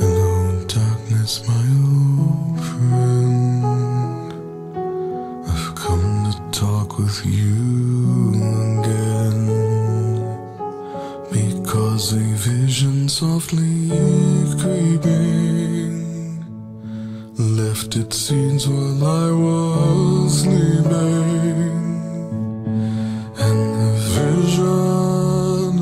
Hello, darkness, my old friend. I've come to talk with you again, because a vision softly creeping left its seeds while I was sleeping, and the vision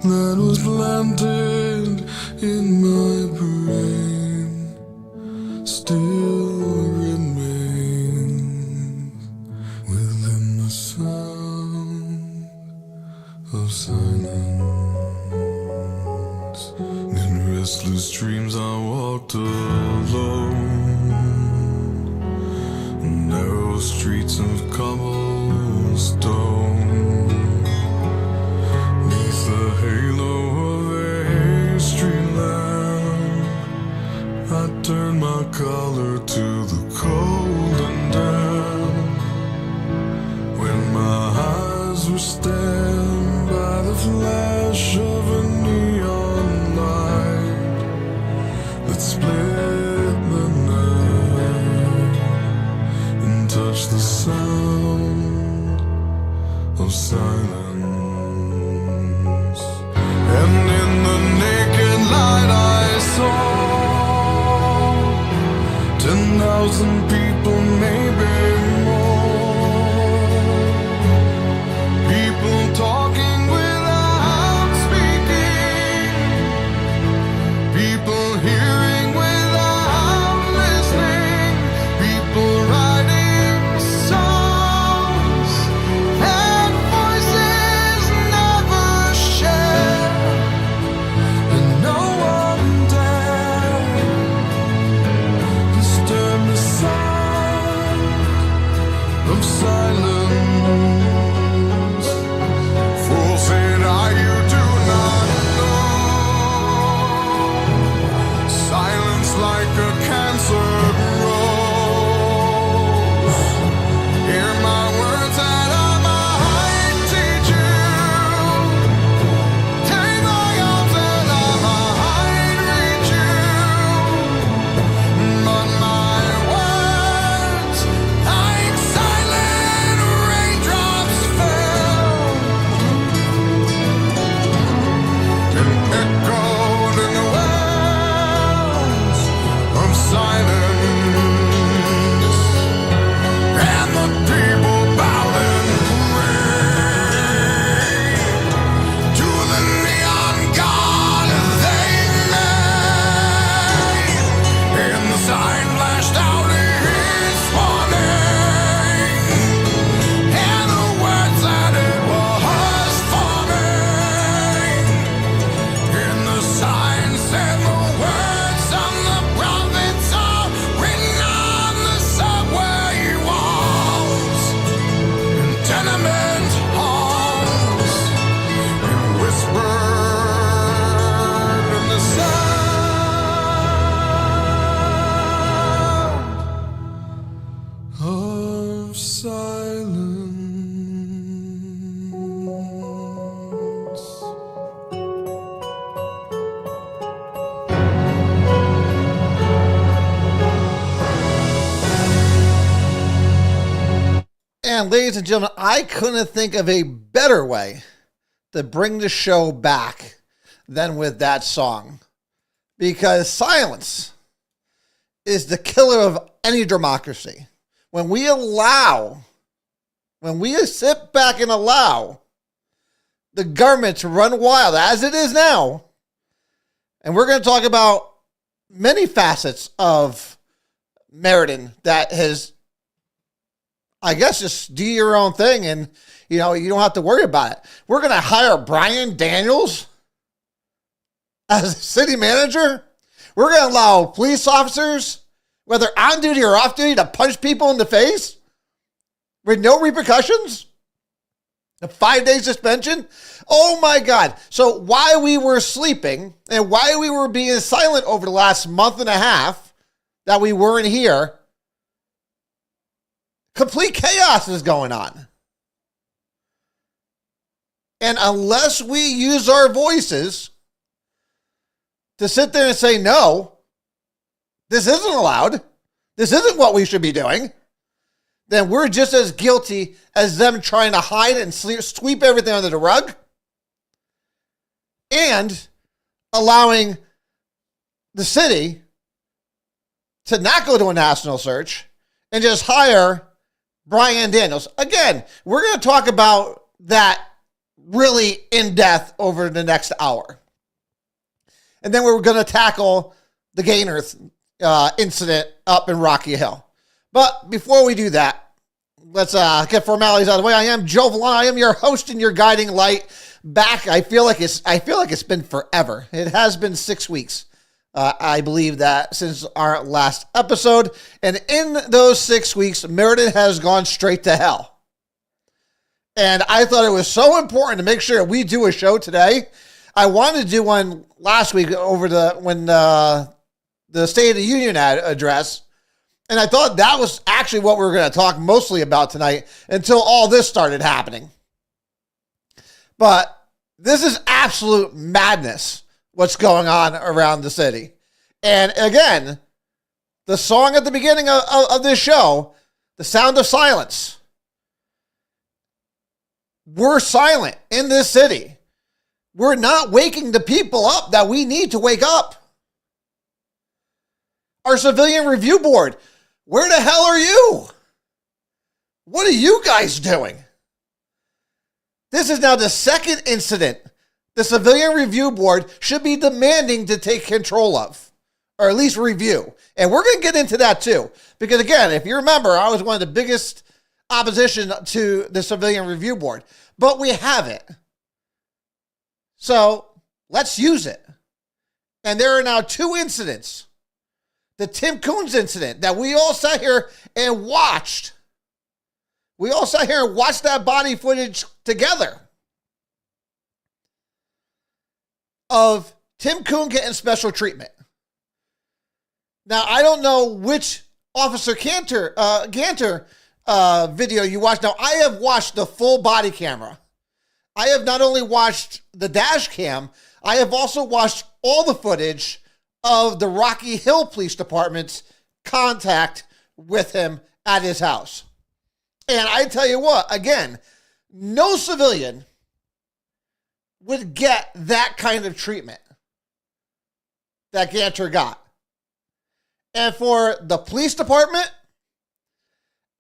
that was planted in my brain still remains within the sound of silence. In restless dreams I walked alone, narrow streets of cobblestone, neath the halo of a street lamp. I turned my collar to the cold and damp, when my eyes were stabbed by the flash of a neon light that split the night and touched the sound of silence. And in the naked light I saw 10,000 people, maybe more. People talking without speaking, people hearing without listening, people writing songs that voices never share, and no one dared disturb the sound of silence. Fool said I, you do not know. Silence like a cancer grows. Hear my words and I might teach you. Take my arms and I might reach you. But my words, like silent raindrops, and gentlemen, I couldn't think of a better way to bring the show back than with that song. Because silence is the killer of any democracy. When we sit back and allow the government to run wild as it is now, and we're going to talk about many facets of Meriden that has, I guess, just do your own thing and, you don't have to worry about it. We're going to hire Brian Daniels as city manager. We're going to allow police officers, whether on duty or off duty, to punch people in the face with no repercussions. A 5-day suspension. Oh my God. So while we were sleeping and while we were being silent over the last month and a half that we weren't here, complete chaos is going on. And unless we use our voices to sit there and say, no, this isn't allowed, this isn't what we should be doing, then we're just as guilty as them trying to hide and sweep everything under the rug and allowing the city to not go to a national search and just hire Brian Daniels. Again, we're going to talk about that really in depth over the next hour. And then we're going to tackle the Gaynor incident up in Rocky Hill. But before we do that, let's get formalities out of the way. I am Joe Vollano. I am your host and your guiding light. Back, I feel like it's been forever. It has been 6 weeks. I believe that since our last episode. And in those 6 weeks, Meriden has gone straight to hell. And I thought it was so important to make sure we do a show today. I wanted to do one last week over when the State of the Union address. And I thought that was actually what we were going to talk mostly about tonight until all this started happening. But this is absolute madness, what's going on around the city. And again, the song at the beginning of this show, The Sound of Silence. We're silent in this city. We're not waking the people up that we need to wake up. Our Civilian Review Board, where the hell are you? What are you guys doing? This is now the second incident the Civilian Review Board should be demanding to take control of, or at least review. And we're going to get into that too. Because again, if you remember, I was one of the biggest opposition to the Civilian Review Board. But we have it. So let's use it. And there are now 2 incidents. The Tim Coons incident that we all sat here and watched. We all sat here and watched that body footage together of Tim Coon getting special treatment. Now, I don't know which Officer Ganter video you watched. Now, I have watched the full body camera. I have not only watched the dash cam, I have also watched all the footage of the Rocky Hill Police Department's contact with him at his house. And I tell you what, again, no civilian would get that kind of treatment that Ganter got. And for the police department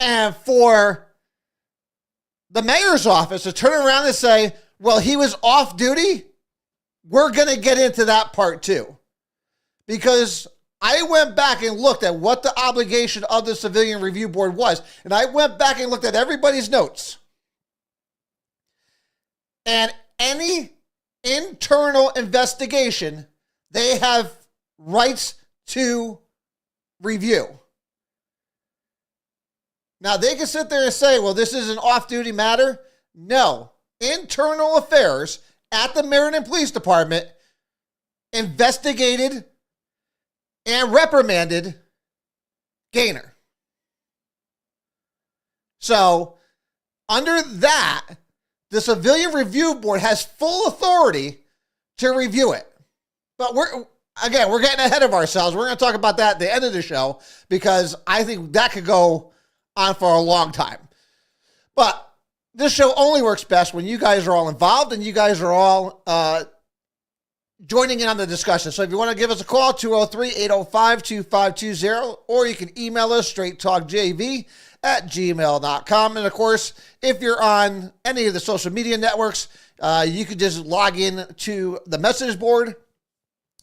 and for the mayor's office to turn around and say, well, he was off duty, we're going to get into that part too. Because I went back and looked at what the obligation of the Civilian Review Board was. And I went back and looked at everybody's notes. And any internal investigation, they have rights to review. Now, they can sit there and say, well, this is an off-duty matter. No. Internal affairs at the Meriden Police Department investigated and reprimanded Gaynor. So, under that, the Civilian Review Board has full authority to review it. But we're getting ahead of ourselves. We're going to talk about that at the end of the show because I think that could go on for a long time. But this show only works best when you guys are all involved and you guys are all joining in on the discussion. So if you want to give us a call, 203-805-2520, or you can email us straighttalkjv@gmail.com. And of course, if you're on any of the social media networks, you can just log in to the message board.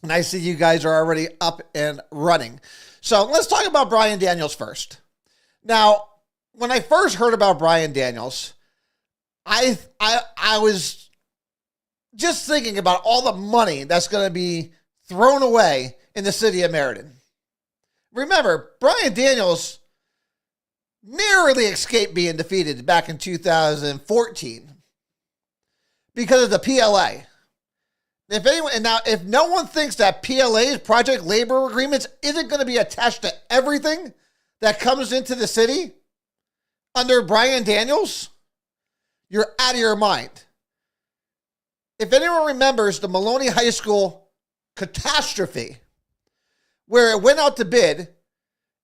And I see you guys are already up and running. So let's talk about Brian Daniels first. Now, when I first heard about Brian Daniels, I was just thinking about all the money that's going to be thrown away in the city of Meriden. Remember, Brian Daniels narrowly escaped being defeated back in 2014 because of the PLA. If no one thinks that PLA's project labor agreements isn't going to be attached to everything that comes into the city under Brian Daniels, you're out of your mind. If anyone remembers the Maloney High School catastrophe, where it went out to bid,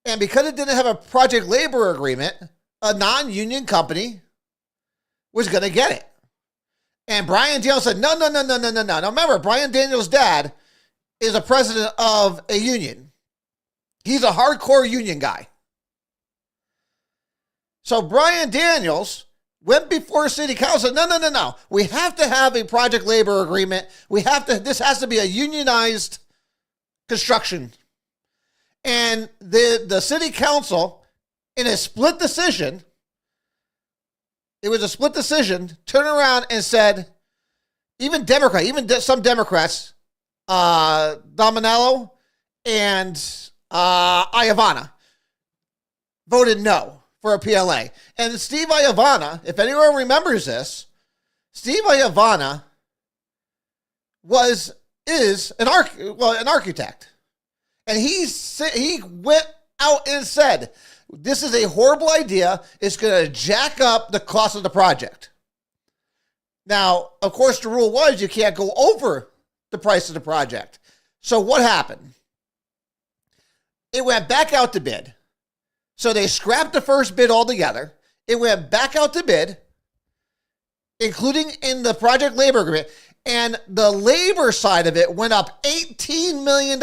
and because it didn't have a project labor agreement, a non-union company was going to get it. And Brian Daniels said, no. Now remember, Brian Daniels' dad is a president of a union. He's a hardcore union guy. So Brian Daniels went before city council. No. We have to have a project labor agreement. This has to be a unionized construction. And the city council, in a split decision, turned around and said, even some Democrats, Dominello and Iavana, voted no for a PLA. And Steve Iavana, if anyone remembers this, Steve Iavana is an architect. And he went out and said, this is a horrible idea. It's going to jack up the cost of the project. Now, of course, the rule was you can't go over the price of the project. So what happened? It went back out to bid. So they scrapped the first bid altogether. It went back out to bid, including in the project labor agreement. And the labor side of it went up $18 million,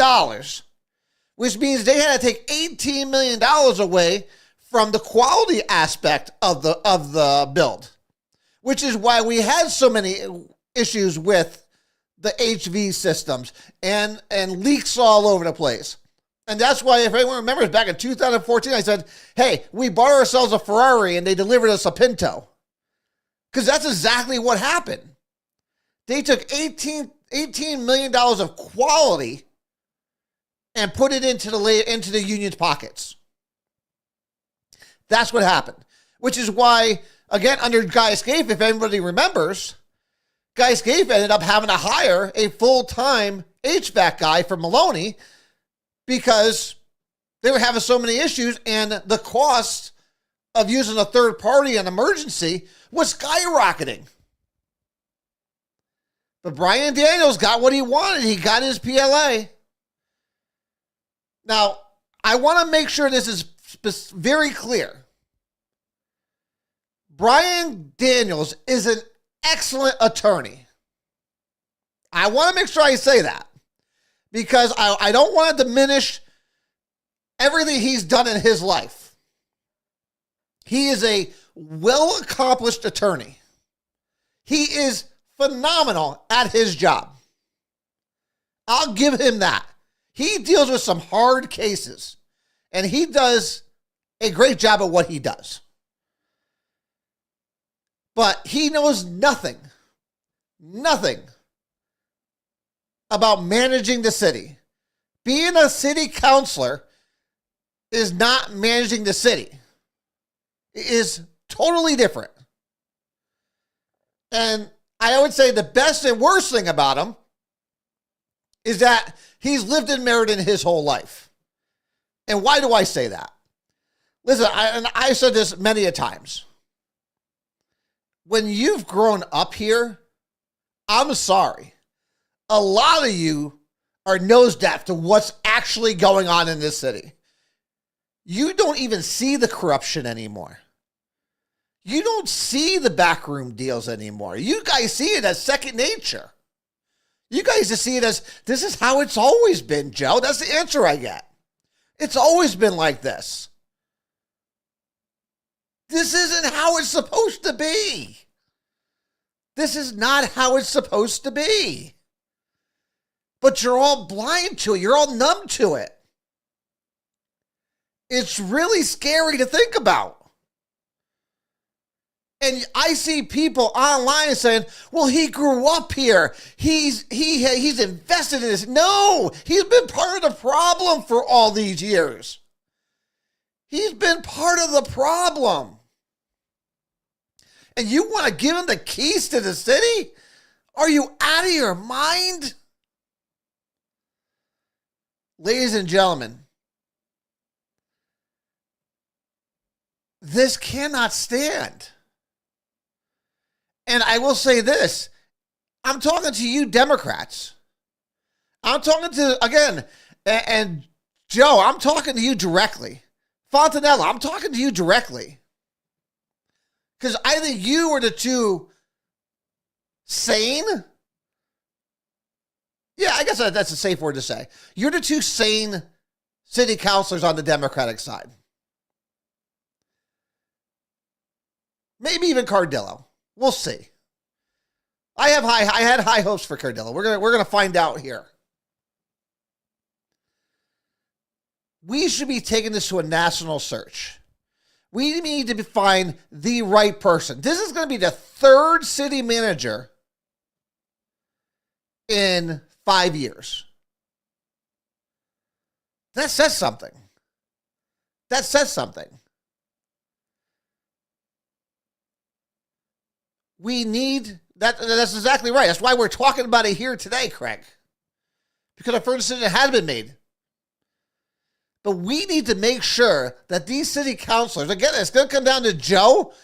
which means they had to take $18 million away from the quality aspect of the build, which is why we had so many issues with the HV systems and leaks all over the place. And that's why, if anyone remembers, back in 2014, I said, hey, we bought ourselves a Ferrari and they delivered us a Pinto. Because that's exactly what happened. They took $18 million of quality and put it into the union's pockets. That's what happened. Which is why, again, under Guy Scaife, if anybody remembers, Guy Scaife ended up having to hire a full-time HVAC guy for Maloney because they were having so many issues and the cost of using a third party in emergency was skyrocketing. But Brian Daniels got what he wanted. He got his PLA. Now, I want to make sure this is very clear. Brian Daniels is an excellent attorney. I want to make sure I say that because I don't want to diminish everything he's done in his life. He is a well-accomplished attorney. He is phenomenal at his job. I'll give him that. He deals with some hard cases, and he does a great job at what he does. But he knows nothing about managing the city. Being a city councilor is not managing the city. It is totally different. And I would say the best and worst thing about him is that he's lived in Meriden his whole life. And why do I say that? Listen, I said this many a times. When you've grown up here, I'm sorry. A lot of you are nose deaf to what's actually going on in this city. You don't even see the corruption anymore. You don't see the backroom deals anymore. You guys see it as second nature. You guys just see it as, this is how it's always been, Joe. That's the answer I get. It's always been like this. This isn't how it's supposed to be. This is not how it's supposed to be. But you're all blind to it. You're all numb to it. It's really scary to think about. And I see people online saying, well, he grew up here. He's invested in this. No, he's been part of the problem for all these years. He's been part of the problem. And you want to give him the keys to the city? Are you out of your mind? Ladies and gentlemen, this cannot stand. And I will say this, I'm talking to you Democrats. I'm talking to, again, and Joe, I'm talking to you directly. Fontanella, I'm talking to you directly. Because I think you are the two sane. Yeah, I guess that's a safe word to say. You're the two sane city councilors on the Democratic side. Maybe even Cardillo. We'll see. I had high hopes for Cardillo. We're gonna find out here. We should be taking this to a national search. We need to find the right person. This is going to be the third city manager in 5 years. That says something. That says something. We need that. That's exactly right. That's why we're talking about it here today, Craig. Because a first decision has been made. But we need to make sure that these city councilors, again, it's going to come down to Joe,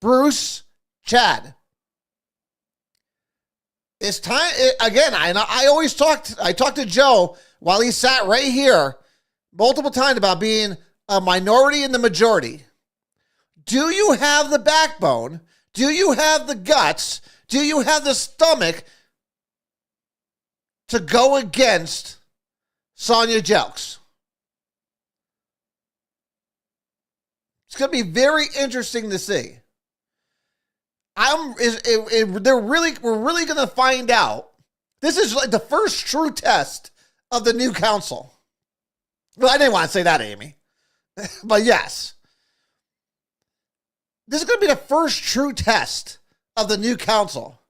Bruce, Chad. It's time, again, I always talked to Joe while he sat right here multiple times about being a minority in the majority. Do you have the backbone? Do you have the guts? Do you have the stomach to go against Sonia Jelks? It's going to be very interesting to see. We're really going to find out. This is like the first true test of the new council. Well, I didn't want to say that, Amy. But yes. This is going to be the first true test of the new council.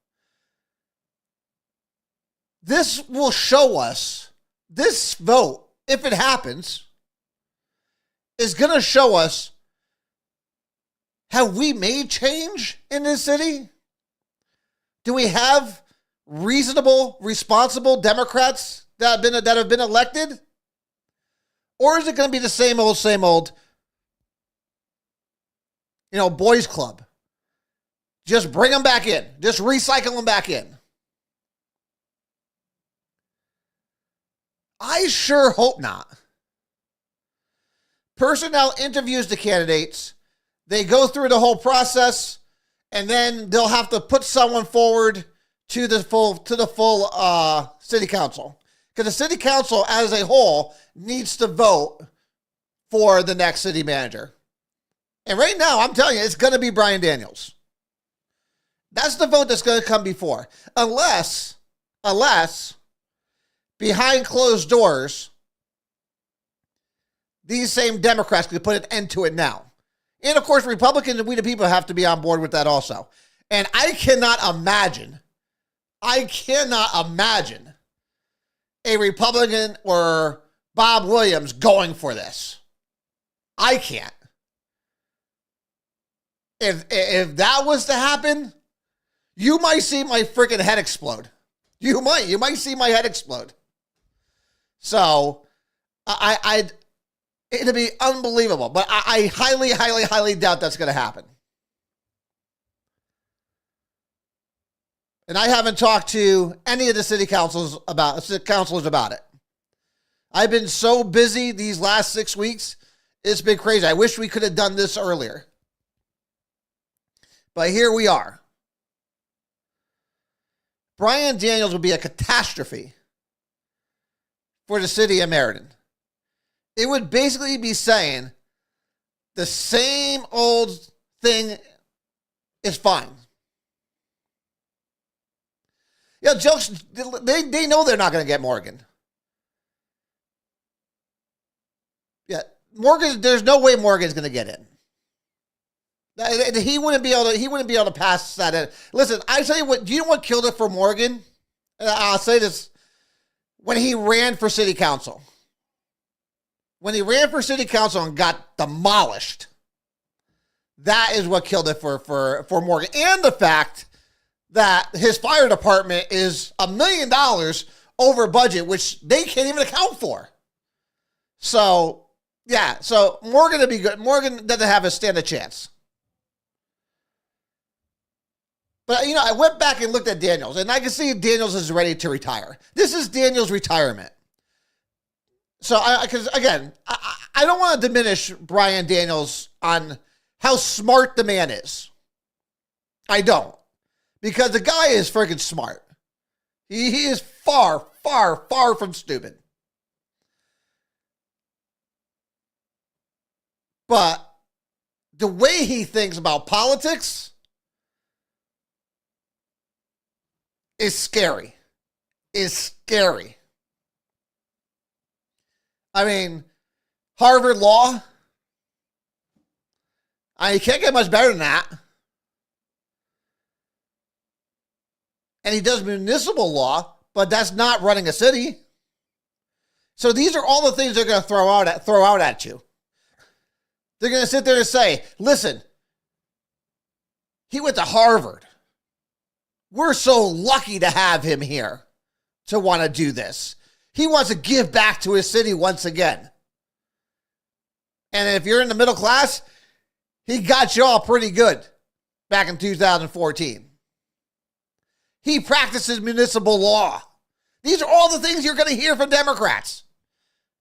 This will show us, this vote, if it happens, is going to show us, have we made change in this city? Do we have reasonable, responsible Democrats that have been elected? Or is it going to be the same old, boys club? Just bring them back in. Just recycle them back in. I sure hope not. Personnel interviews the candidates. They go through the whole process, and then they'll have to put someone forward to the full city council. Because the city council as a whole needs to vote for the next city manager. And right now, I'm telling you, it's going to be Brian Daniels. That's the vote that's going to come before. Unless, behind closed doors, these same Democrats could put an end to it now. And of course, Republicans and we the people have to be on board with that also. And I cannot imagine a Republican or Bob Williams going for this. I can't. If that was to happen, you might see my freaking head explode. You might see my head explode. So, it'd be unbelievable, but I highly, highly, highly doubt that's going to happen. And I haven't talked to any of the city councilors about it. I've been so busy these last 6 weeks. It's been crazy. I wish we could have done this earlier. But here we are. Brian Daniels would be a catastrophe for the city of Meriden. It would basically be saying the same old thing is fine. Yeah, jokes, they know they're not going to get Morgan. Yeah, Morgan, there's no way Morgan's going to get in. He wouldn't be able to pass that in. Listen, I tell you what, do you know what killed it for Morgan? I'll say this. When he ran for city council. When he ran for city council and got demolished. That is what killed it for Morgan. And the fact that his fire department is $1 million over budget, which they can't even account for. So, yeah. So, Morgan to be good. Morgan doesn't have a stand a chance. But, I went back and looked at Daniels, and I can see Daniels is ready to retire. This is Daniels' retirement. So, because again, I don't want to diminish Brian Daniels on how smart the man is. I don't. Because the guy is freaking smart. He is far, far, far from stupid. But the way he thinks about politics is scary. Is scary. I mean, Harvard Law. You can't get much better than that. And he does municipal law, but that's not running a city. So these are all the things they're going to throw out at you. They're going to sit there and say, listen, he went to Harvard. We're so lucky to have him here to want to do this. He wants to give back to his city once again. And if you're in the middle class, he got you all pretty good back in 2014. He practices municipal law. These are all the things you're going to hear from Democrats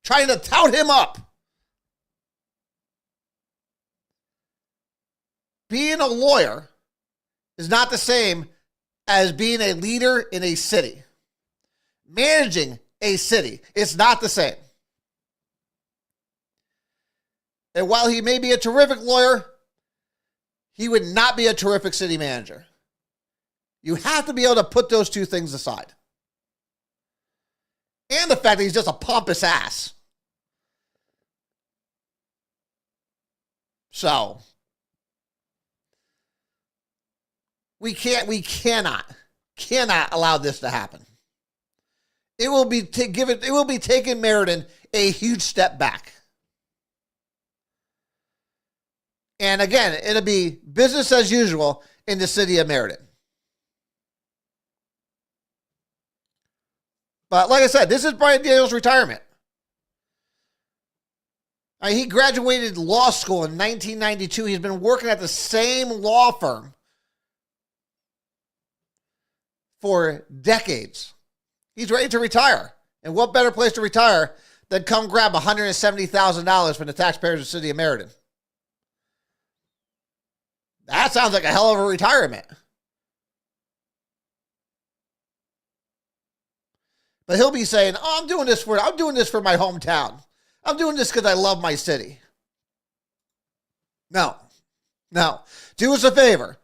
trying to tout him up. Being a lawyer is not the same as being a leader in a city. Managing a city is not the same. And while he may be a terrific lawyer, he would not be a terrific city manager. You have to be able to put those two things aside. And the fact that he's just a pompous ass. So, we cannot allow this to happen. It will be taking Meriden a huge step back. And again, it'll be business as usual in the city of Meriden. But like I said, this is Brian Daniels' retirement. He graduated law school in 1992. He's been working at the same law firm for decades. He's ready to retire. And what better place to retire than come grab $170,000 from the taxpayers of the city of Meriden? That sounds like a hell of a retirement. But he'll be saying, "Oh, I'm doing this for my hometown. I'm doing this because I love my city." No. Do us a favor.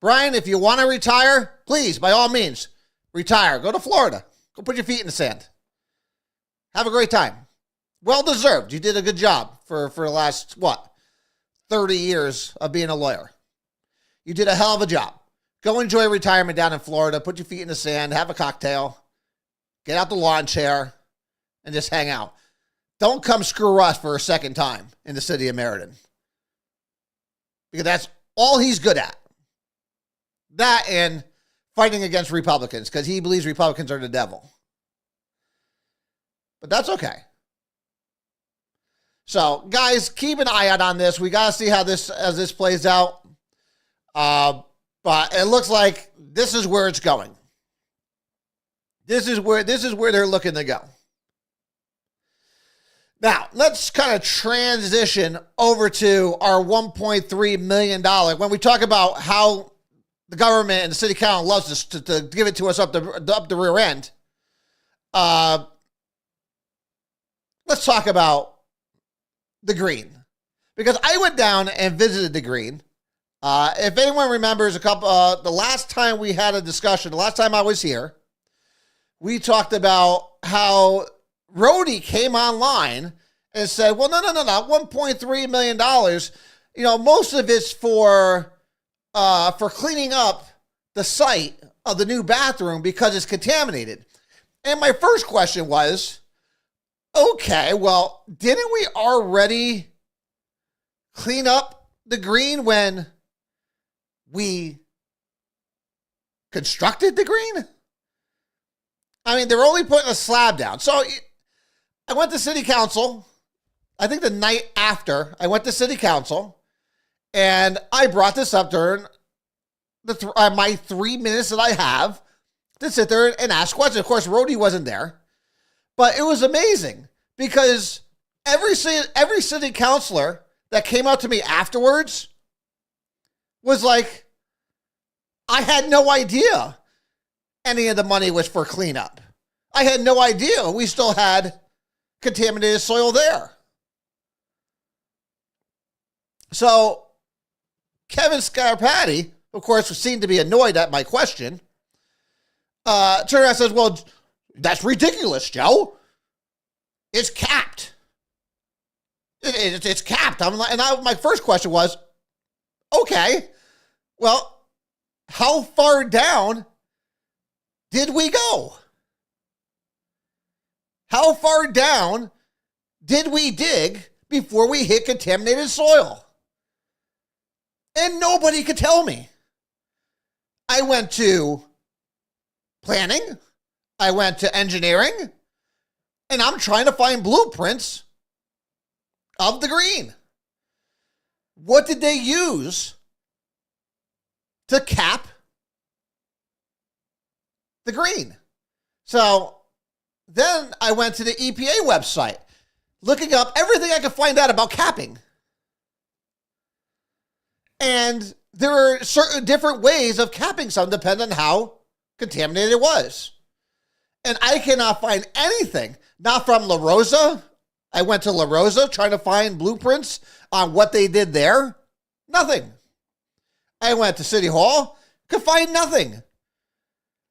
Brian, if you want to retire, please, by all means, retire. Go to Florida. Go put your feet in the sand. Have a great time. Well deserved. You did a good job for the last, 30 years of being a lawyer. You did a hell of a job. Go enjoy retirement down in Florida. Put your feet in the sand. Have a cocktail. Get out the lawn chair and just hang out. Don't come screw us for a second time in the city of Meriden. Because that's all he's good at. That and fighting against Republicans because he believes Republicans are the devil. But that's okay. So, guys, keep an eye out on this. We got to see how this plays out. But it looks like this is where it's going. This is where they're looking to go. Now, let's kind of transition over to our $1.3 million. When we talk about how the government and the city council loves us to give it to us up the rear end. Let's talk about the Green, because I went down and visited the Green. If anyone remembers the last time we had a discussion, the last time I was here, we talked about how Rhodey came online and said, well, no, $1.3 million. Most of it's for cleaning up the site of the new bathroom because it's contaminated. And my first question was, okay, well, didn't we already clean up the Green when we constructed the Green? I mean, they're only putting a slab down. So I went to city council. I think the night after I went to city council, and I brought this up during my 3 minutes that I have to sit there and ask questions. Of course, Rhodey wasn't there, but it was amazing because every city councilor that came out to me afterwards was like, I had no idea any of the money was for cleanup. I had no idea we still had contaminated soil there. So Kevin Scarpati, of course, seemed to be annoyed at my question. Turned around and says, well, that's ridiculous, Joe. It's capped. It's capped. My first question was, okay, well, how far down did we go? How far down did we dig before we hit contaminated soil? And nobody could tell me. I went to planning. I went to engineering. And I'm trying to find blueprints of the Green. What did they use to cap the Green? So then I went to the EPA website, looking up everything I could find out about capping. And there are certain different ways of capping something depending on how contaminated it was. And I cannot find anything, not from La Rosa. I went to La Rosa trying to find blueprints on what they did there. Nothing. I went to City Hall, could find nothing.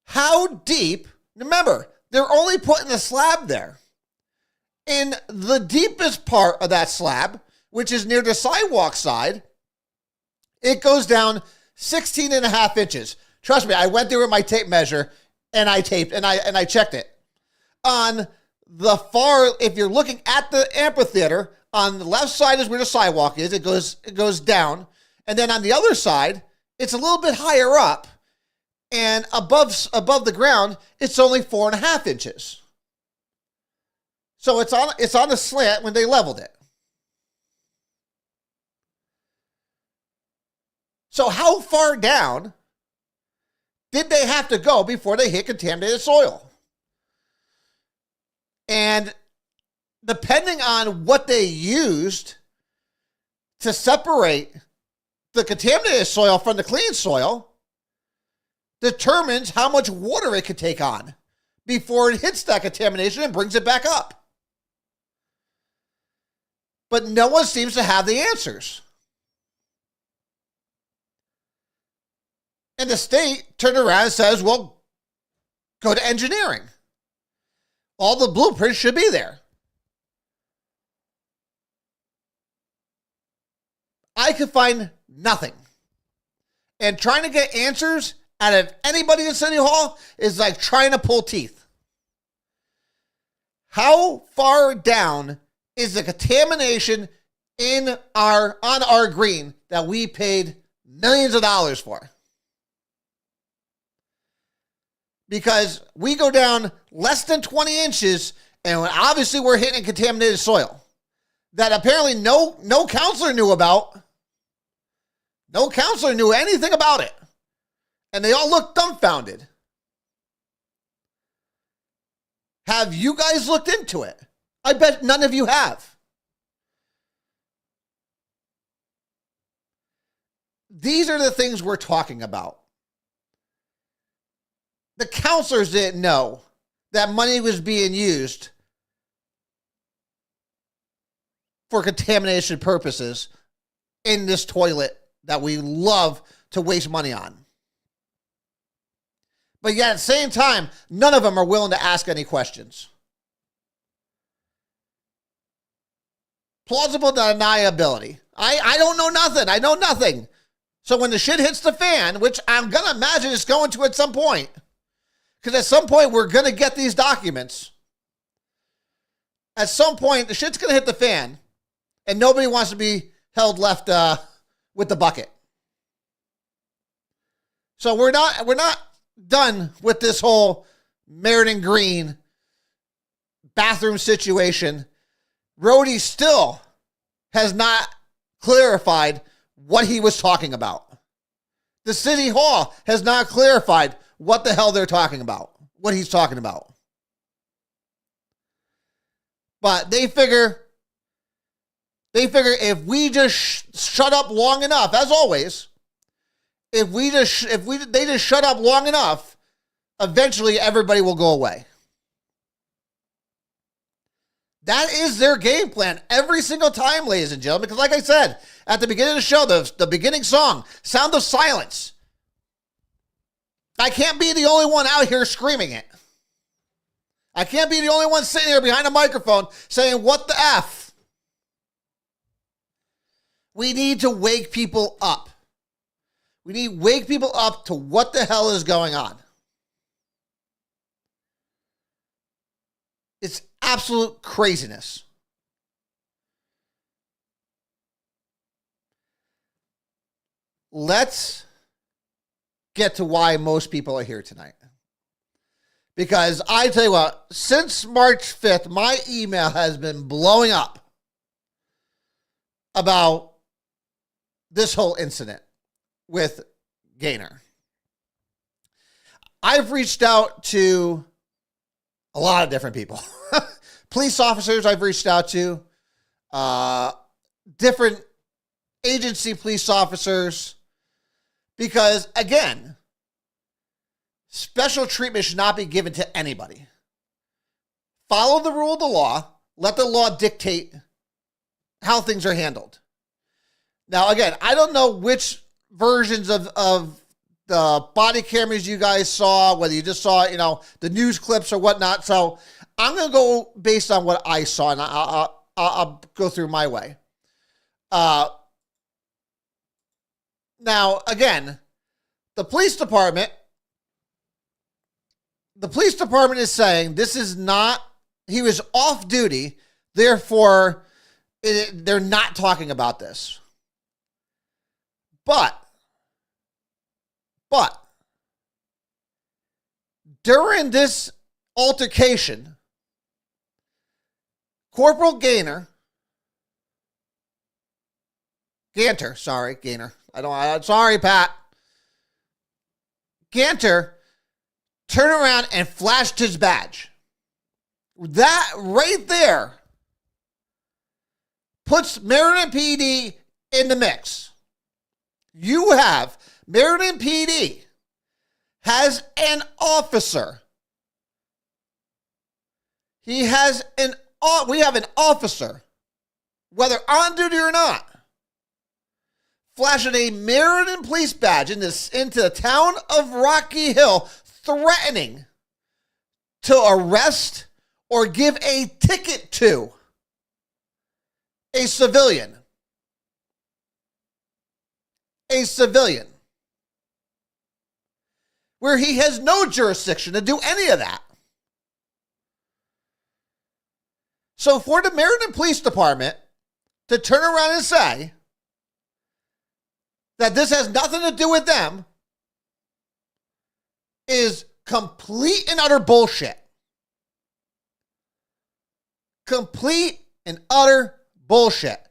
How deep? Remember, they're only putting a slab there. In the deepest part of that slab, which is near the sidewalk side, it goes down 16 and a half inches. Trust me, I went there with my tape measure and I taped and I checked it. On the far, if you're looking at the amphitheater, on the left side is where the sidewalk is. It goes down. And then on the other side, it's a little bit higher up. And above the ground, it's only 4.5 inches. So it's on a slant when they leveled it. So how far down did they have to go before they hit contaminated soil? And depending on what they used to separate the contaminated soil from the clean soil, determines how much water it could take on before it hits that contamination and brings it back up. But no one seems to have the answers. And the state turned around and says, well, go to engineering. All the blueprints should be there. I could find nothing. And trying to get answers out of anybody in City Hall is like trying to pull teeth. How far down is the contamination on our Green that we paid millions of dollars for? Because we go down less than 20 inches, and obviously we're hitting contaminated soil that apparently no counselor knew about. No counselor knew anything about it. And they all looked dumbfounded. Have you guys looked into it? I bet none of you have. These are the things we're talking about. the counselors didn't know that money was being used for contamination purposes in this toilet that we love to waste money on. But yet at the same time, none of them are willing to ask any questions. Plausible deniability. I don't know nothing. I know nothing. So when the shit hits the fan, which I'm going to imagine it's going to at some point, because at some point we're going to get these documents. At some point, the shit's going to hit the fan, and nobody wants to be held left with the bucket. So we're not done with this whole Meriden Green bathroom situation. Rhodey still has not clarified what he was talking about. The city hall has not clarified what the hell they're talking about, what he's talking about. But they figure if we just shut up long enough, as always, if they just shut up long enough, eventually everybody will go away. That is their game plan every single time, ladies and gentlemen. Because like I said, at the beginning of the show, the beginning song, Sound of Silence. I can't be the only one out here screaming it. I can't be the only one sitting here behind a microphone saying, what the F? We need to wake people up. We need to wake people up to what the hell is going on. It's absolute craziness. Let's get to why most people are here tonight. Because I tell you what, since March 5th, my email has been blowing up about this whole incident with Gaynor. I've reached out to a lot of different people. Police officers I've reached out to, different agency police officers, because again, special treatment should not be given to anybody. Follow the rule of the law. Let the law dictate how things are handled. Now, again, I don't know which versions of the body cameras you guys saw, whether you just saw, the news clips or whatnot. So I'm going to go based on what I saw, and I'll go through my way. Now, again, the police department is saying this is not, he was off duty, therefore they're not talking about this. But during this altercation, Corporal Gaynor, sorry, Pat. Ganter turned around and flashed his badge. That right there puts Meriden PD in the mix. You have Meriden PD has an officer. We have an officer, whether on duty or not, flashing a Meriden police badge into the town of Rocky Hill, threatening to arrest or give a ticket to a civilian. Where he has no jurisdiction to do any of that. So for the Meriden Police Department to turn around and say that this has nothing to do with them is complete and utter bullshit. Complete and utter bullshit.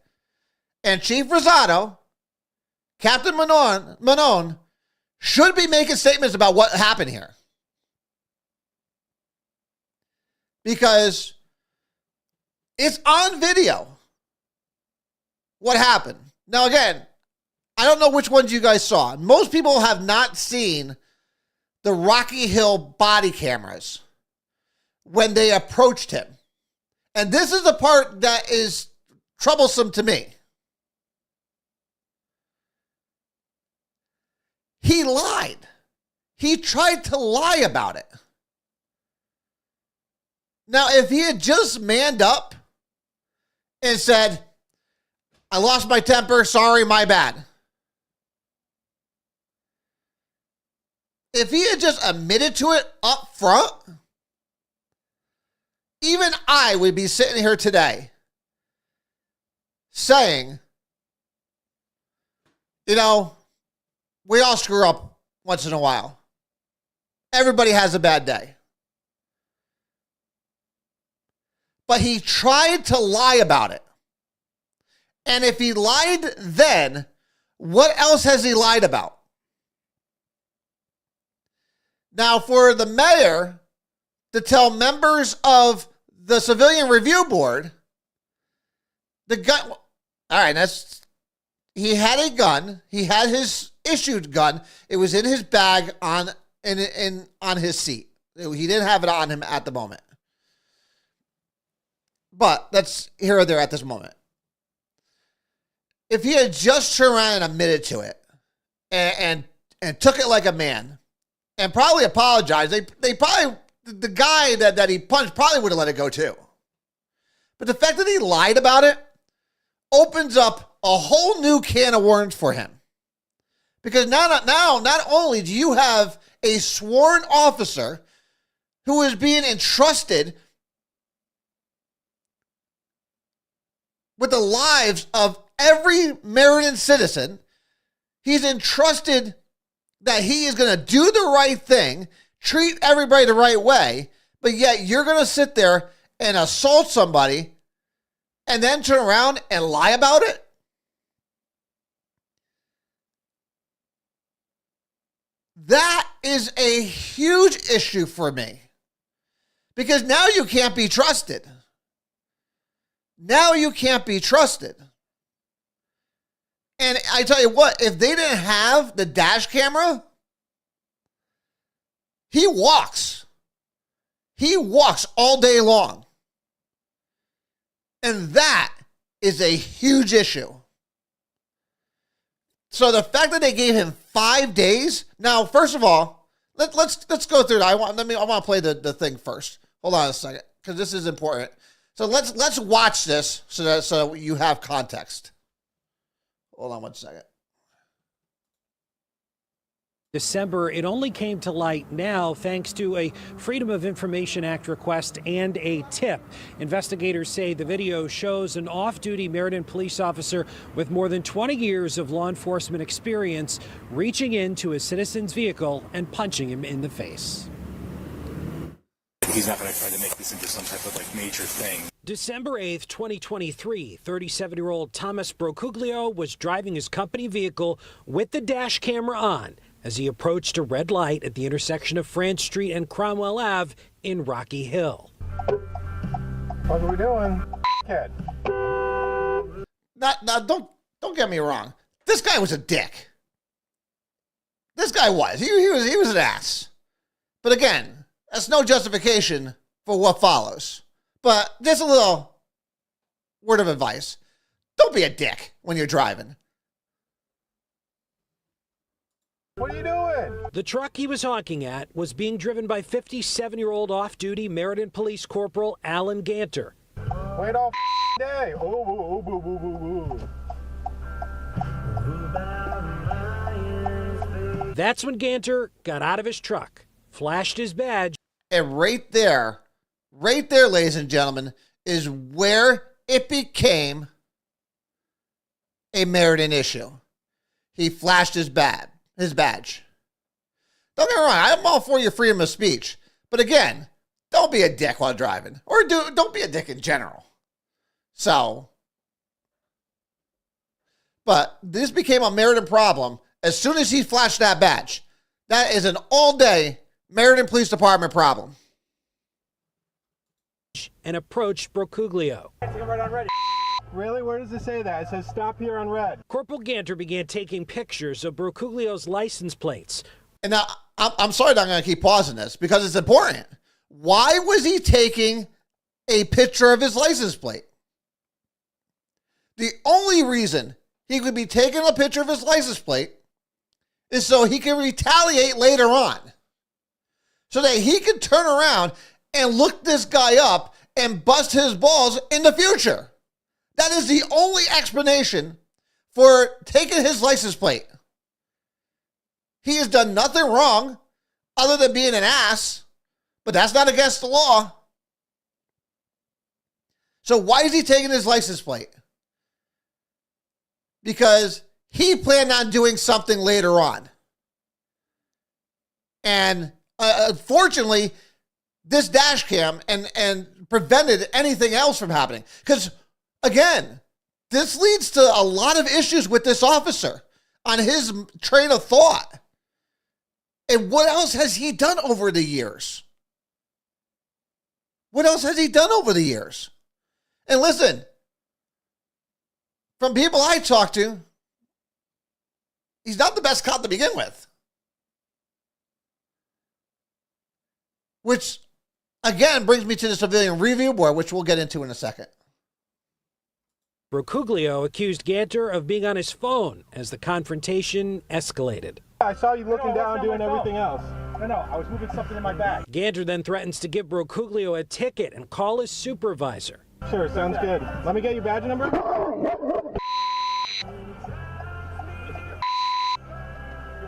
And Chief Rosado, Captain Manon should be making statements about what happened here. Because it's on video what happened. Now, again, I don't know which ones you guys saw. Most people have not seen the Rocky Hill body cameras when they approached him. And this is the part that is troublesome to me. He lied. He tried to lie about it. Now, if he had just manned up and said, I lost my temper, sorry, my bad. If he had just admitted to it up front, even I would be sitting here today saying, you know, we all screw up once in a while. Everybody has a bad day. But he tried to lie about it. And if he lied then, what else has he lied about? Now, for the mayor to tell members of the Civilian Review Board, the gun, all right, he had a gun. He had his issued gun. It was in his bag on his seat. He didn't have it on him at the moment. But that's here or there at this moment. If he had just turned around and admitted to it and took it like a man and probably apologized, they probably, the guy that he punched probably would have let it go too. But the fact that he lied about it opens up a whole new can of worms for him. Because now, not only do you have a sworn officer who is being entrusted with the lives of every Meriden citizen, he's entrusted that he is going to do the right thing, treat everybody the right way, but yet you're going to sit there and assault somebody and then turn around and lie about it? That is a huge issue for me. Because now you can't be trusted. Now you can't be trusted. And I tell you what, if they didn't have the dash camera, he walks. He walks all day long. And that is a huge issue. So the fact that they gave him 5 days. Now, first of all, let's go through it. I want to play the thing first. Hold on a second, because this is important. So let's watch this so you have context. Hold on 1 second. December, it only came to light now thanks to a Freedom of Information Act request and a tip. Investigators say the video shows an off-duty Meriden police officer with more than 20 years of law enforcement experience reaching into a citizen's vehicle and punching him in the face. He's not going to try to make this into some type of major thing. December 8th, 2023, 37-year-old Thomas Brocuglio was driving his company vehicle with the dash camera on as he approached a red light at the intersection of France Street and Cromwell Ave in Rocky Hill. What are we doing, kid? Don't get me wrong. This guy was a dick. This guy was. He was an ass. But again, that's no justification for what follows. But just a little word of advice. Don't be a dick when you're driving. What are you doing? The truck he was honking at was being driven by 57-year-old off-duty Meriden Police Corporal Alan Ganter. Wait all day. Oh, boo, boo, boo, boo. That's when Ganter got out of his truck, flashed his badge. And right there, ladies and gentlemen, is where it became a Meriden issue. He flashed his badge. Don't get me wrong, I'm all for your freedom of speech. But again, don't be a dick while driving. Or don't be a dick in general. So, but this became a Meriden problem as soon as he flashed that badge. That is an all-day Meriden Police Department problem. And approached Brocuglio. Really? Where does it say that? It says stop here on red. Corporal Ganter began taking pictures of Brocuglio's license plates. And now I'm sorry that I'm going to keep pausing this because it's important. Why was he taking a picture of his license plate? The only reason he could be taking a picture of his license plate is so he can retaliate later on. So that he can turn around and look this guy up and bust his balls in the future. That is the only explanation for taking his license plate. He has done nothing wrong other than being an ass, but that's not against the law. So why is he taking his license plate? Because he planned on doing something later on. And unfortunately, this dash cam and prevented anything else from happening. Because, again, this leads to a lot of issues with this officer on his train of thought. And what else has he done over the years? What else has he done over the years? And listen, from people I talk to, he's not the best cop to begin with. Which, again, brings me to the Civilian Review Board, which we'll get into in a second. Brocuglio accused Ganter of being on his phone as the confrontation escalated. I saw you looking down doing everything else. No, I was moving something in my bag. Ganter then threatens to give Brocuglio a ticket and call his supervisor. Sure, sounds good. Let me get your badge number. You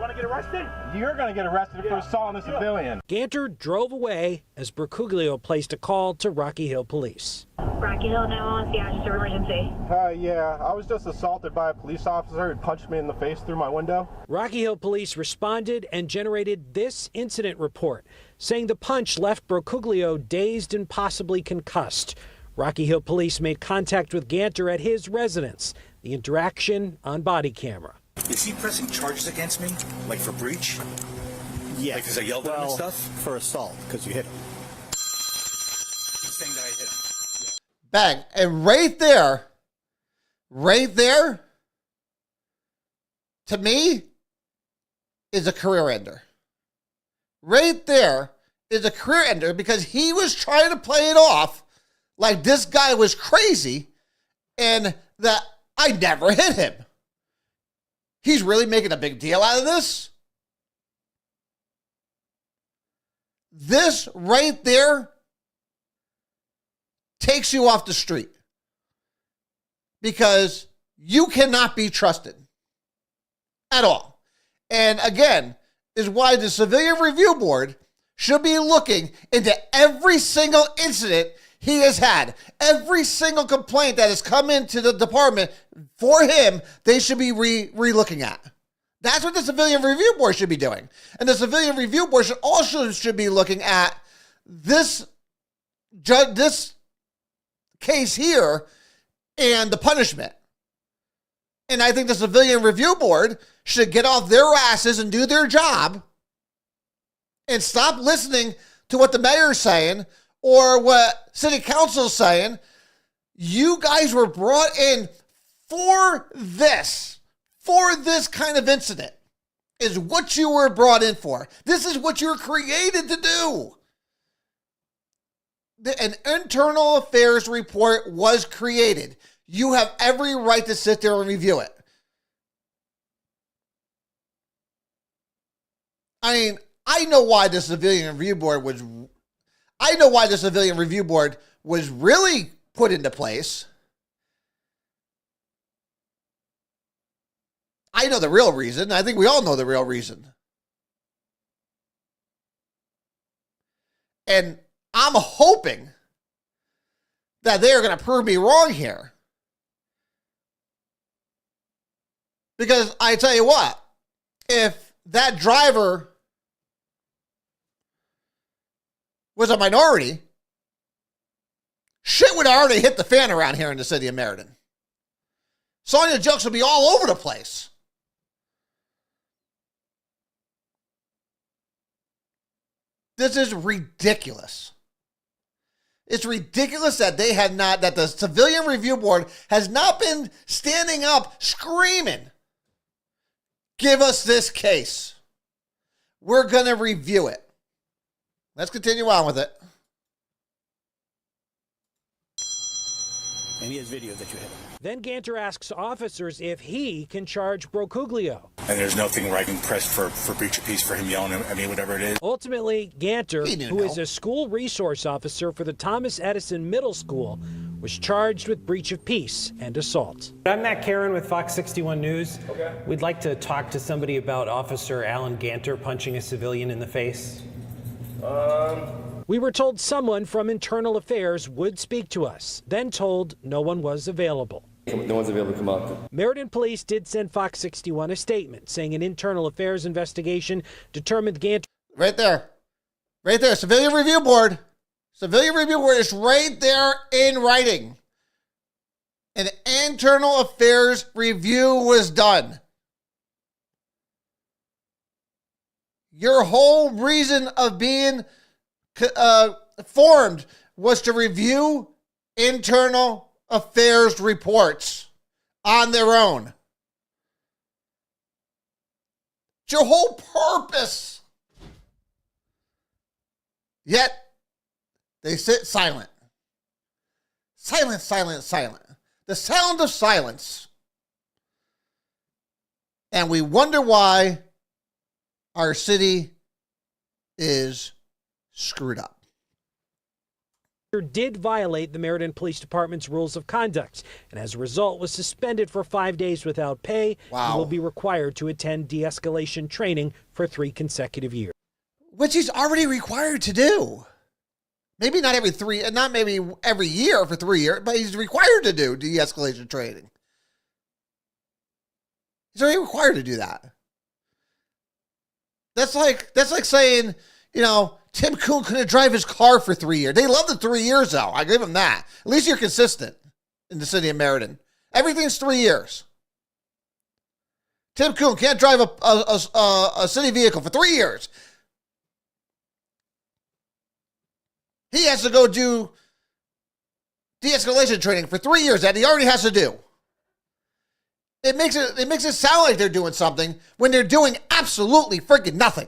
want to get arrested? You're going to get arrested for assault on a civilian. Ganter drove away as Brocuglio placed a call to Rocky Hill Police. Rocky Hill 911, the address of emergency. Yeah, I was just assaulted by a police officer who punched me in the face through my window. Rocky Hill Police responded and generated this incident report, saying the punch left Brocuglio dazed and possibly concussed. Rocky Hill Police made contact with Ganter at his residence. The interaction on body camera. Is he pressing charges against me, like for breach? Yeah. Like because I yelled at him and stuff? For assault, because you hit him. He's saying that I hit him. Bang. And right there, to me, is a career ender. Right there is a career ender because he was trying to play it off like this guy was crazy and that I never hit him. He's really making a big deal out of this. This right there takes you off the street because you cannot be trusted at all. And again, is why the Civilian Review Board should be looking into every single incident he has had. Every single complaint that has come into the department for him, they should be re-looking at. That's what the Civilian Review Board should be doing. And the Civilian Review Board should be looking at this case here and the punishment. And I think the Civilian Review Board should get off their asses and do their job and stop listening to what the mayor's saying or what city council's saying. You guys were brought in for this kind of incident is what you were brought in for. This is what you were created to do. An internal affairs report was created. You have every right to sit there and review it. I mean, I know why the Civilian Review Board was really put into place. I know the real reason. I think we all know the real reason. And I'm hoping that they are going to prove me wrong here. Because I tell you what, if that driver was a minority, shit would already hit the fan around here in the city of Meriden. Sonya jokes would be all over the place. This is ridiculous. It's ridiculous that that the Civilian Review Board has not been standing up screaming, give us this case. we're going to review it. Let's continue on with it. And he has video that you hit him. Then Ganter asks officers if he can charge Brocuglio. And there's nothing where I can press for breach of peace for him yelling, I mean, whatever it is. Ultimately, Ganter, who is know. a school resource officer for the Thomas Edison Middle School, was charged with breach of peace and assault. I'm Matt Karen with Fox 61 News. Okay. We'd like to talk to somebody about Officer Alan Ganter punching a civilian in the face. We were told someone from Internal Affairs would speak to us, then told no one was available. No one's available to come up. Meriden Police did send Fox 61 a statement saying an Internal Affairs investigation determined Ganter... Right there. Right there. Civilian Review Board. Civilian Review Board is right there in writing. An Internal Affairs review was done. Your whole reason of being formed was to review Internal Affairs reports on their own. It's your whole purpose. Yet, they sit silent. Silent, silent, silent. The sound of silence. And we wonder why our city is screwed up. Did violate the Meriden Police Department's rules of conduct, and as a result was suspended for 5 days without pay. Wow. And will be required to attend de-escalation training for 3 consecutive years. Which he's already required to do. Maybe not maybe every year for 3 years, but he's required to do de-escalation training. He's already required to do that. That's like saying, Tim Coon couldn't drive his car for 3 years. They love the 3 years, though. I give him that. At least you're consistent in the city of Meriden. Everything's 3 years. Tim Coon can't drive a city vehicle for 3 years. He has to go do de-escalation training for 3 years that he already has to do. It makes it sound like they're doing something when they're doing absolutely freaking nothing.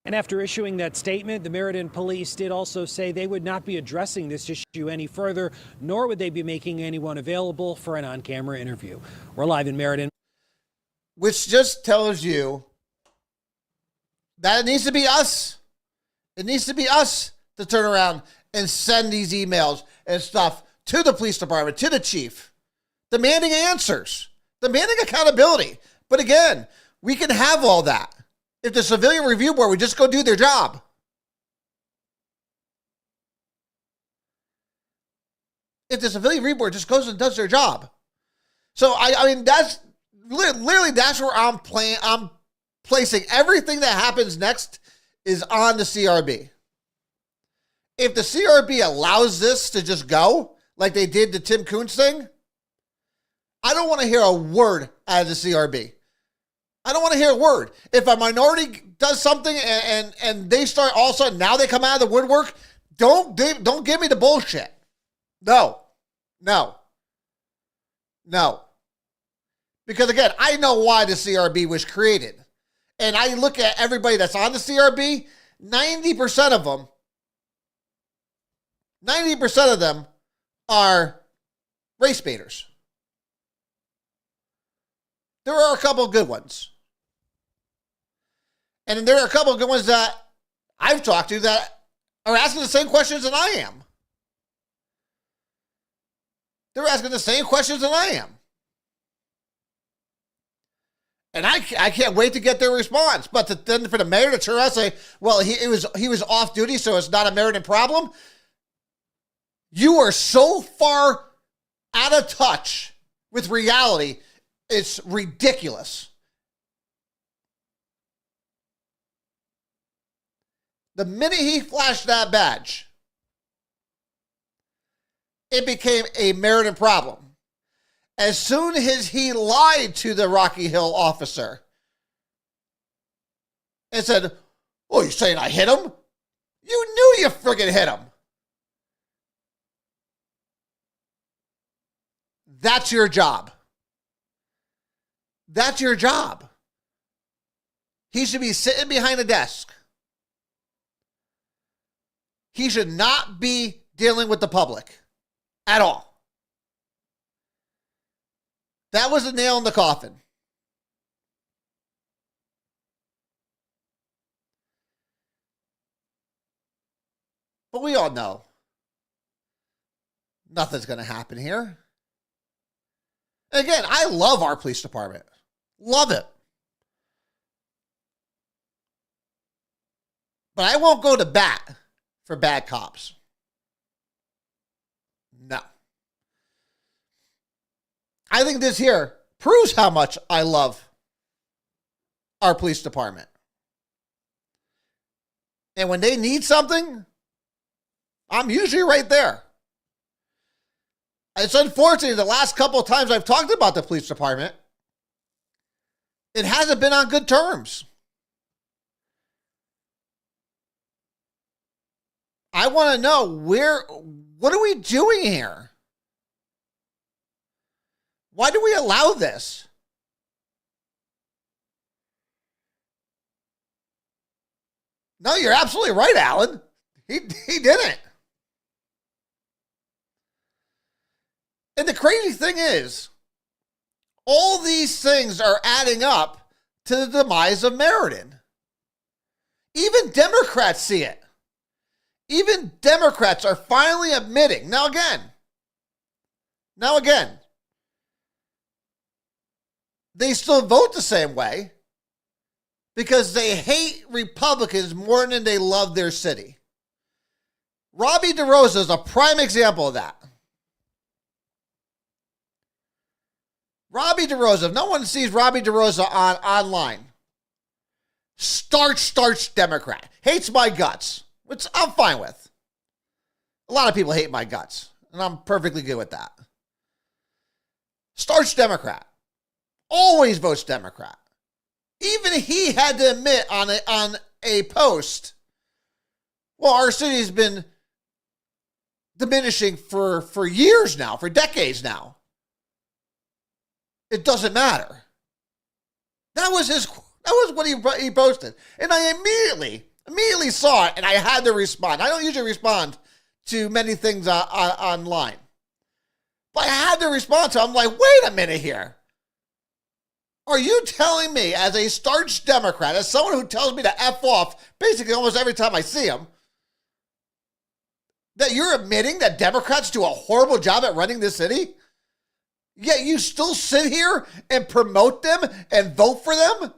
And after issuing that statement, the Meriden Police did also say they would not be addressing this issue any further, nor would they be making anyone available for an on-camera interview. We're live in Meriden. Which just tells you that it needs to be us. It needs to be us to turn around and send these emails and stuff to the police department, to the chief, demanding answers, demanding accountability. But again, we can have all that if the Civilian Review Board would just go do their job. If the Civilian Review Board just goes and does their job. So, I mean, that's literally that's where I'm placing everything that happens next is on the CRB. If the CRB allows this to just go, like they did the Tim Coons thing, I don't want to hear a word out of the CRB. I don't want to hear a word. If a minority does something and they start all of a sudden, now they come out of the woodwork, don't give me the bullshit. No. Because again, I know why the CRB was created. And I look at everybody that's on the CRB, 90% of them are race baiters. There are a couple of good ones. And then there are a couple of good ones that I've talked to that are asking the same questions that I am. They're asking the same questions that I am. And I can't wait to get their response. But then for the mayor to turn around and say, well, he was off duty, so it's not a Meriden problem. You are so far out of touch with reality. It's ridiculous. The minute he flashed that badge, it became a Meriden problem. As soon as he lied to the Rocky Hill officer and said, oh, you're saying I hit him? You knew you friggin' hit him. That's your job. That's your job. He should be sitting behind a desk. He should not be dealing with the public at all. That was the nail in the coffin. But we all know nothing's going to happen here. Again, I love our police department. Love it. But I won't go to bat for bad cops. No. I think this here proves how much I love our police department. And when they need something, I'm usually right there. It's unfortunate the last couple of times I've talked about the police department, it hasn't been on good terms. I want to know what are we doing here? Why do we allow this? No, you're absolutely right, Alan. He didn't. And the crazy thing is, all these things are adding up to the demise of Meriden. Even Democrats see it. Even Democrats are finally admitting. Now again, they still vote the same way because they hate Republicans more than they love their city. Robbie DeRosa is a prime example of that. Robbie DeRosa, if no one sees Robbie DeRosa online, starch Democrat, hates my guts, which I'm fine with. A lot of people hate my guts, and I'm perfectly good with that. Starch Democrat, always votes Democrat. Even he had to admit on a post, well, our city's been diminishing for years now, for decades now. It doesn't matter. That was what he posted. And I immediately saw it, and I had to respond. I don't usually respond to many things online. But I had to respond to it. I'm like, wait a minute here. Are you telling me, as a starch Democrat, as someone who tells me to F off basically almost every time I see him, that you're admitting that Democrats do a horrible job at running this city? Yet you still sit here and promote them and vote for them?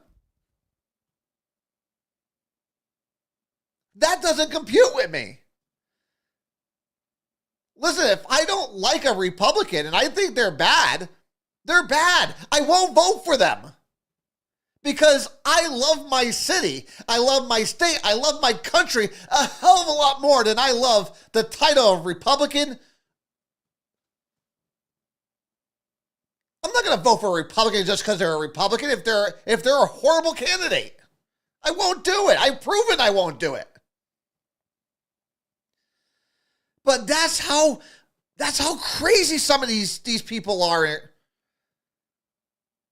That doesn't compute with me. Listen, if I don't like a Republican and I think they're bad, they're bad. I won't vote for them. Because I love my city, I love my state, I love my country a hell of a lot more than I love the title of Republican. I'm not going to vote for a Republican just because they're a Republican if they're a horrible candidate. I won't do it. I've proven I won't do it. But that's how crazy some of these people are.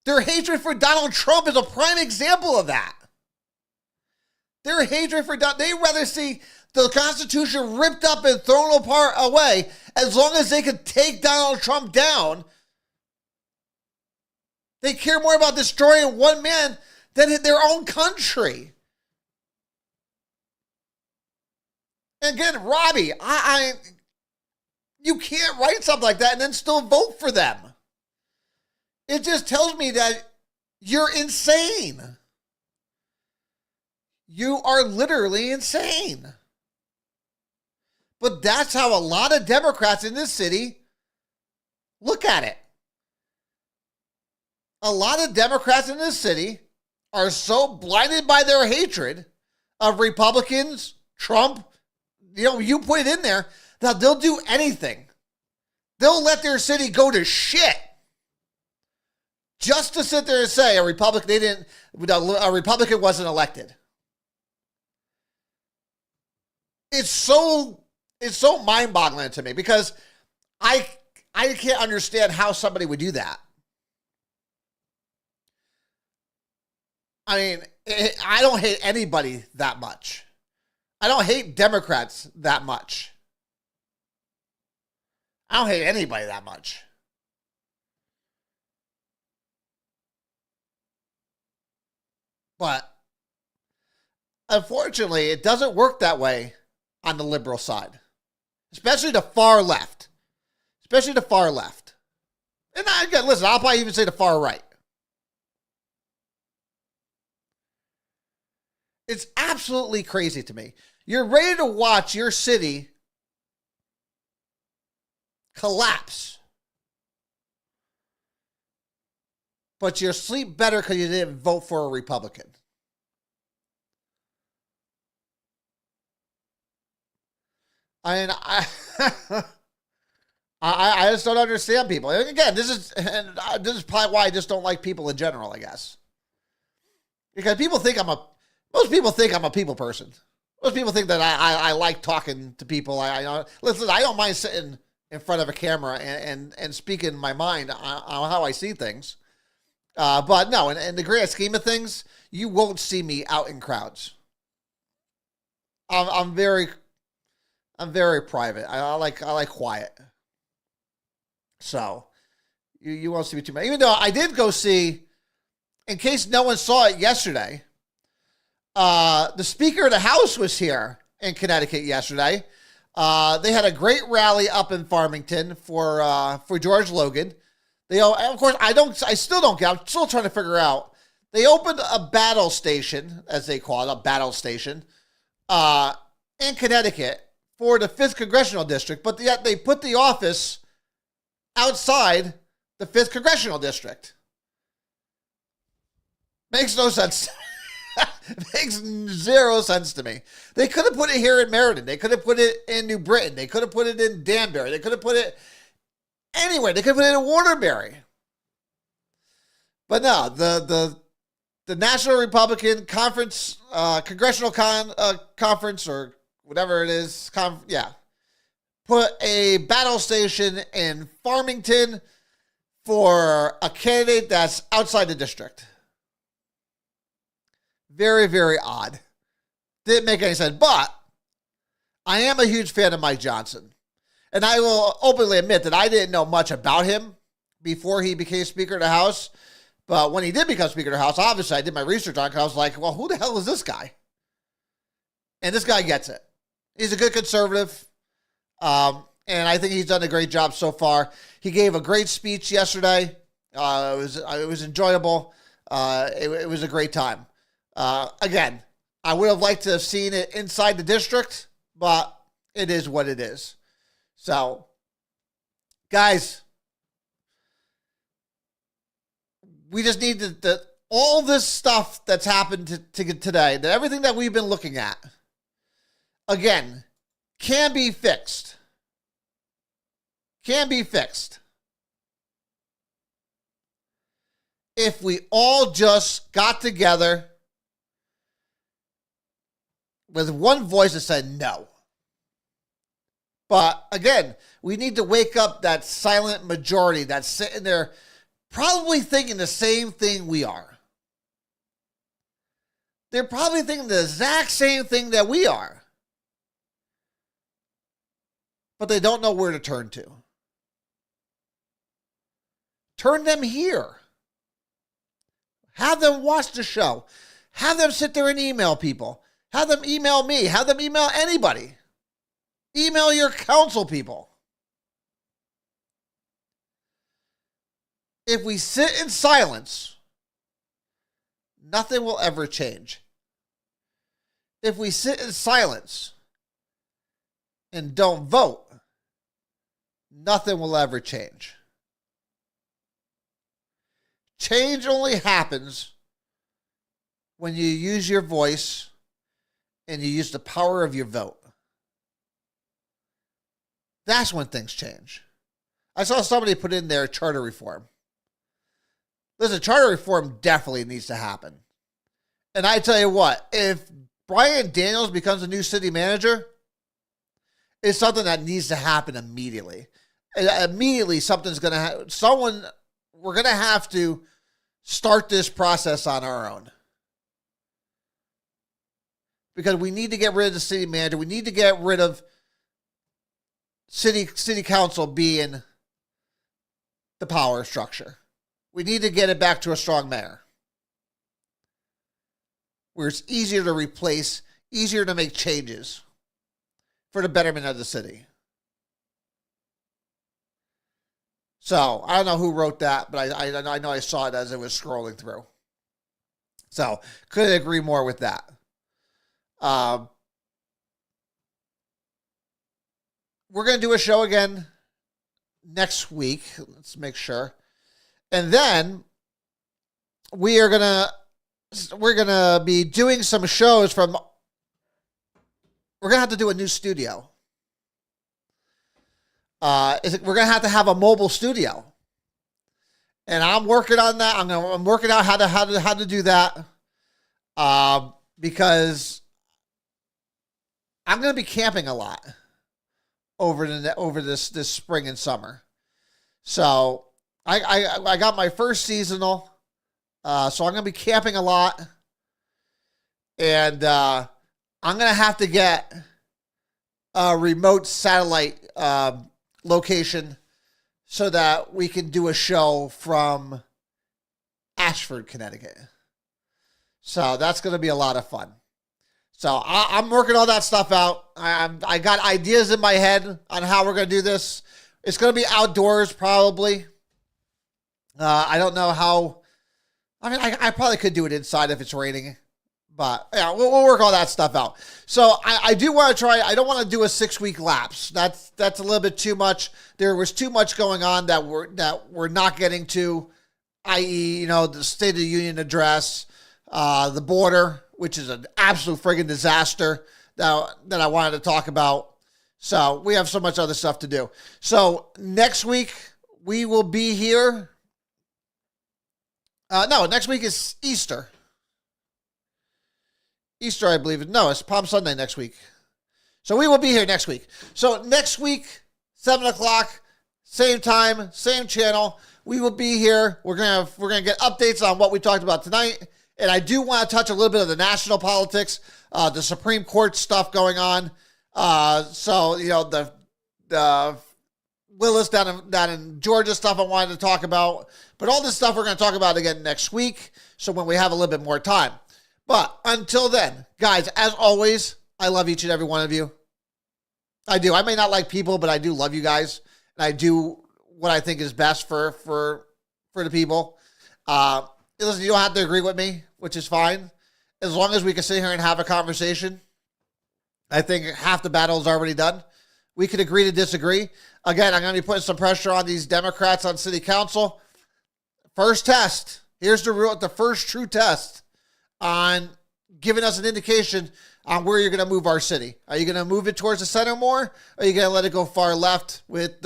Their hatred for Donald Trump is a prime example of that. Their hatred for they'd rather see the Constitution ripped up and thrown apart away as long as they could take Donald Trump down. They care more about destroying one man than their own country. And again, Robbie, you can't write something like that and then still vote for them. It just tells me that you're insane. You are literally insane. But that's how a lot of Democrats in this city look at it. A lot of Democrats in this city are so blinded by their hatred of Republicans, Trump, you put it in there, that they'll do anything. They'll let their city go to shit just to sit there and say a Republican wasn't elected. It's so mind-boggling to me because I I can't understand how somebody would do that. I mean, I don't hate anybody that much. I don't hate Democrats that much. I don't hate anybody that much. But unfortunately, it doesn't work that way on the liberal side, especially the far left. Especially the far left. And again, listen, I'll probably even say the far right. It's absolutely crazy to me. You're ready to watch your city collapse, but you sleep better because you didn't vote for a Republican. I mean, I just don't understand people. And again, this is probably why I just don't like people in general, I guess. Because most people think I'm a people person. Most people think that I like talking to people. Listen, I don't mind sitting in front of a camera and speaking my mind on how I see things. But no, in the grand scheme of things, you won't see me out in crowds. I'm very private. I like quiet. So you won't see me too much. Even though I did go see, in case no one saw it yesterday, the Speaker of the House was here in Connecticut yesterday. They had a great rally up in Farmington for George Logan. Of course, I still don't get. I'm still trying to figure out. They opened a battle station, as they call it, a battle station, in Connecticut for the 5th Congressional District, but yet they put the office outside the 5th Congressional District. Makes no sense. Makes zero sense to me. They could have put it here in Meriden. They could have put it in New Britain. They could have put it in Danbury. They could have put it anywhere. They could have put it in Waterbury. But no, the National Republican Conference, Congressional Conference, or whatever it is, put a battle station in Farmington for a candidate that's outside the district. Very, very odd. Didn't make any sense. But I am a huge fan of Mike Johnson. And I will openly admit that I didn't know much about him before he became Speaker of the House. But when he did become Speaker of the House, obviously I did my research on it because I was like, well, who the hell is this guy? And this guy gets it. He's a good conservative. And I think he's done a great job so far. He gave a great speech yesterday. It was enjoyable. It was a great time. Again, I would have liked to have seen it inside the district, but it is what it is. So, guys, we just need all this stuff that's happened today, everything that we've been looking at, again, can be fixed. Can be fixed. If we all just got together with one voice that said no. But again, we need to wake up that silent majority that's sitting there probably thinking the same thing we are. They're probably thinking the exact same thing that we are. But they don't know where to turn to. Turn them here. Have them watch the show. Have them sit there and email people. Have them email me. Have them email anybody. Email your council people. If we sit in silence, nothing will ever change. If we sit in silence and don't vote, nothing will ever change. Change only happens when you use your voice and you use the power of your vote. That's when things change. I saw somebody put in there charter reform. Listen, charter reform definitely needs to happen. And I tell you what, if Brian Daniels becomes a new city manager, it's something that needs to happen immediately. immediately something's going to we're going to have to start this process on our own. Because we need to get rid of the city manager. We need to get rid of city council being the power structure. We need to get it back to a strong mayor, where it's easier to replace, easier to make changes for the betterment of the city. So, I don't know who wrote that, but I know I saw it as it was scrolling through. So, couldn't agree more with that. We're going to do a show again next week. Let's make sure. And then we're going to be doing some shows from, we're going to have to do a new studio. We're going to have a mobile studio. And I'm working on that. I'm working out how to do that. Because I'm going to be camping a lot over this spring and summer. So I got my first seasonal. So I'm going to be camping a lot. And I'm going to have to get a remote satellite location so that we can do a show from Ashford, Connecticut. So that's going to be a lot of fun. So I'm working all that stuff out. I got ideas in my head on how we're going to do this. It's going to be outdoors probably. I don't know how. I mean, I probably could do it inside if it's raining. But yeah, we'll work all that stuff out. So I do want to try. I don't want to do a 6-week lapse. That's a little bit too much. There was too much going on that we're not getting to, i.e., the State of the Union address, the border, which is an absolute friggin' disaster that I wanted to talk about. So we have so much other stuff to do. So next week we will be here. No, next week is Easter. Easter, I believe. No, it's Palm Sunday next week. So we will be here next week. So next week, 7 o'clock, same time, same channel. We will be here. We're gonna get updates on what we talked about tonight. And I do want to touch a little bit of the national politics, the Supreme Court stuff going on. So the Willis down in Georgia stuff I wanted to talk about. But all this stuff we're going to talk about again next week. So when we have a little bit more time. But until then, guys, as always, I love each and every one of you. I do. I may not like people, but I do love you guys. And I do what I think is best for the people. Listen, you don't have to agree with me, which is fine. As long as we can sit here and have a conversation, I think half the battle is already done. We could agree to disagree. Again, I'm going to be putting some pressure on these Democrats on city council. First test. Here's the first true test on giving us an indication on where you're going to move our city. Are you going to move it towards the center more? Or are you going to let it go far left with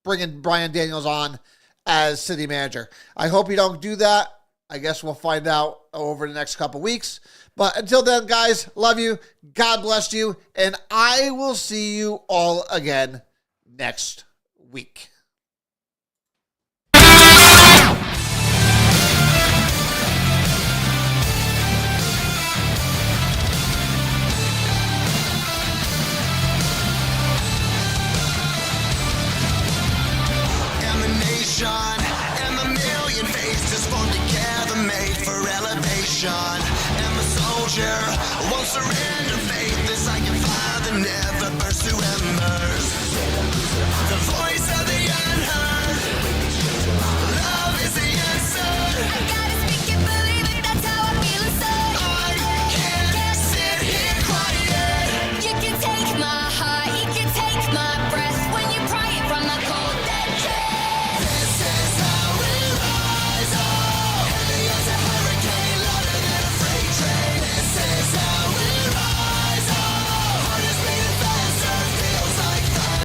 bringing Brian Daniels on as city manager? I hope you don't do that. I guess we'll find out over the next couple weeks. But until then, guys, love you. God bless you. And I will see you all again next week. And the million faces formed together, made for elevation. And the soldier won't surrender faith. This I can fly, the never pursue ember.